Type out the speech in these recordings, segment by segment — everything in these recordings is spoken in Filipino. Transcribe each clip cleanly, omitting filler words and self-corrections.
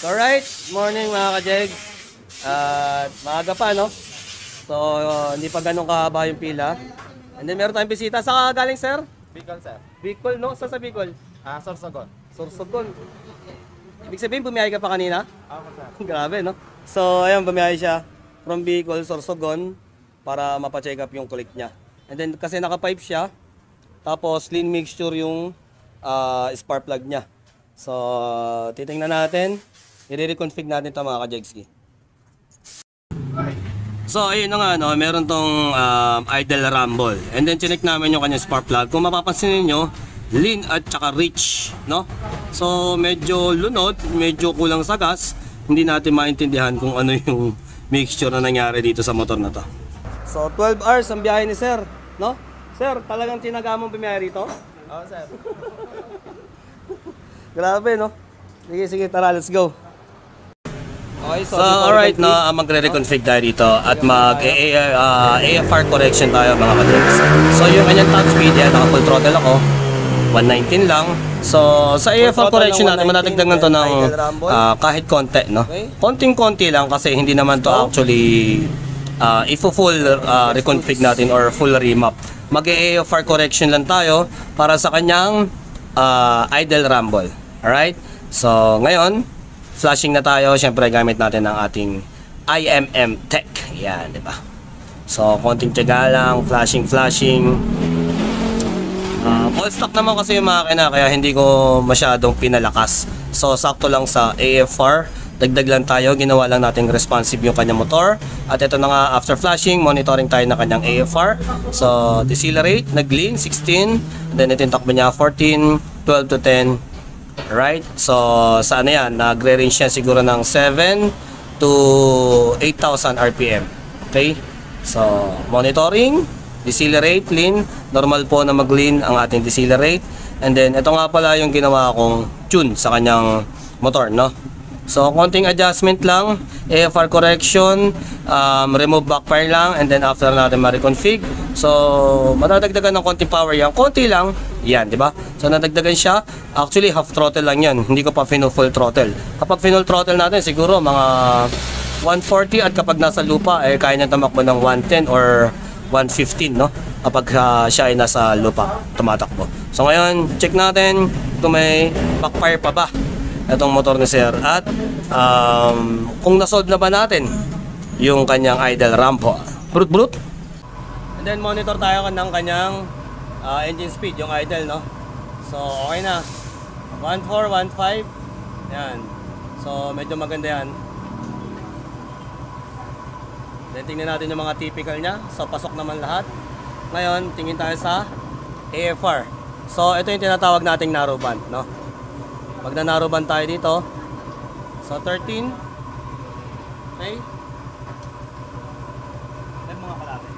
Alright, morning mga ka-jeg. At maaga pa, no? So, hindi pa ganun kahaba yung pila. And then meron tayong bisita. Saan ka galing, sir? Bicol, sir. Bicol, no? Saan sa Bicol? Sorsogon. Sorsogon. Ibig sabihin, bumiyahe ka pa kanina? Ako, sir. Grabe, no? So, ayun, bumiyahe siya from Bicol, Sorsogon para mapacheck up yung kulik niya. And then, kasi naka-pipe siya, tapos lean mixture yung spark plug niya. So, titingnan natin. I-reconfig natin ito mga ka-Jegski. So, ayun na nga, no? Meron tong idle rumble. And then, chinek namin yung kanyang spark plug. Kung mapapansin niyo, lean at saka rich, no? So, medyo lunod, medyo kulang sa gas. Hindi natin maintindihan kung ano yung mixture na nangyari dito sa motor na to. So, 12 hours ang biyahe ni sir, no? Sir, talagang tinaga mong bumiyahe rito? Oo, sir. Grabe, no? Sige, tara, let's go. Okay, so alright, no, magre-reconfig tayo dito at mag-AFR correction tayo mga ka-Jegs. So, yung kanyang top speed, yan, naka-full throttle ako. 119 lang. So, sa AFR correction natin, manatigdagan to ng kahit konti, no? Konting-konti lang kasi hindi naman to actually i-full reconfig natin or full remap. Mag-AFR correction lang tayo para sa kanyang idle rumble. Alright? So, ngayon, flashing na tayo. Siyempre, gamit natin ang ating IMM Tech. Yan, di ba? So, konting tiyaga lang, flashing. All stock naman kasi yung makina, kaya hindi ko masyadong pinalakas. So, sakto lang sa AFR. Dagdag lang tayo, ginawa lang natin responsive yung kanyang motor. At ito na nga, after flashing, monitoring tayo ng kanyang AFR. So, decelerate, nag-lean, 16. Then, ito yung takbo niya, 14, 12 to 10. Right? So, saan na yan? Nagre-range siya siguro ng 7 to 8,000 RPM. Okay? So, monitoring, decelerate, lean. Normal po na mag-lean ang ating decelerate. And then, ito nga pala yung ginawa kong tune sa kanyang motor, no? So, konting adjustment lang, AFR correction, remove backfire lang, and then after natin ma-reconfig. So, madadagdagan ng konting power yan. Konti lang, yan, di ba? So, nadagdagan siya. Actually, half throttle lang yan. Hindi ko pa full throttle. Kapag full throttle natin, siguro mga 140 at kapag nasa lupa, kaya niya tamakbo ng 110 or 115, no? Kapag siya ay nasa lupa, tumatakbo. So, ngayon, check natin kung may backfire pa ba itong motor ni sir at kung nasolve na ba natin yung kanyang idle rumble. Brut. And then monitor tayo ng kanyang engine speed, yung idle, no? So okay na, 14, 15. Yan. So medyo maganda yan. Then tingnan natin yung mga typical nya. So pasok naman lahat. Ngayon tingin tayo sa AFR. So ito yung tinatawag nating narrow band, no? Pag nanaroban tayo dito, so 13, okay, may mga kalate.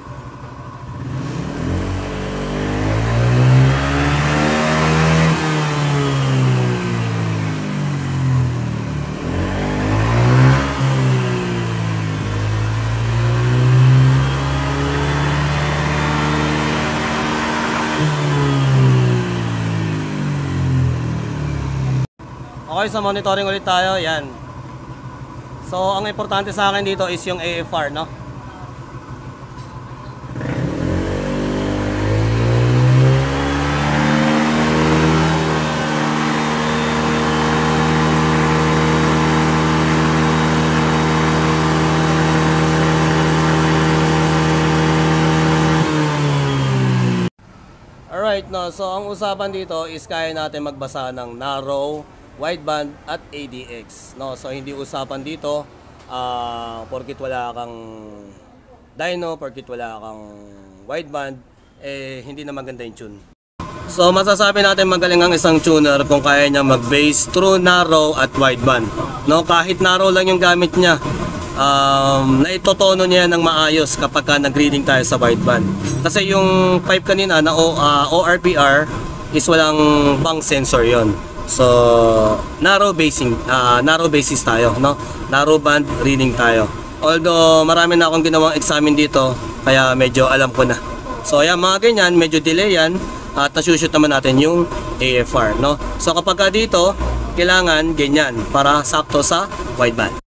Okay, so monitoring ulit tayo, yan. So, ang importante sa akin dito is yung AFR, no? Alright, no? So, ang usapan dito is kaya natin magbasa ng narrow, wideband at ADX, no? So hindi usapan dito porkit wala kang dyno, porkit wala kang wideband, hindi na maganda yung tune. So masasabi natin magaling ang isang tuner kung kaya niya mag-bass through narrow at wideband, no? Kahit narrow lang yung gamit niya, naitotono niya ng maayos kapag nag-reading tayo sa wideband. Kasi yung pipe kanina na ORPR is walang bang sensor yon. So, narrow basis tayo, no? Narrow band reading tayo. Although, marami na akong ginawang examine dito, kaya medyo alam ko na. So, ayan, mga ganyan, medyo delay yan. At nasushoot naman natin yung AFR, no? So, kapag dito, kailangan ganyan para sakto sa wideband.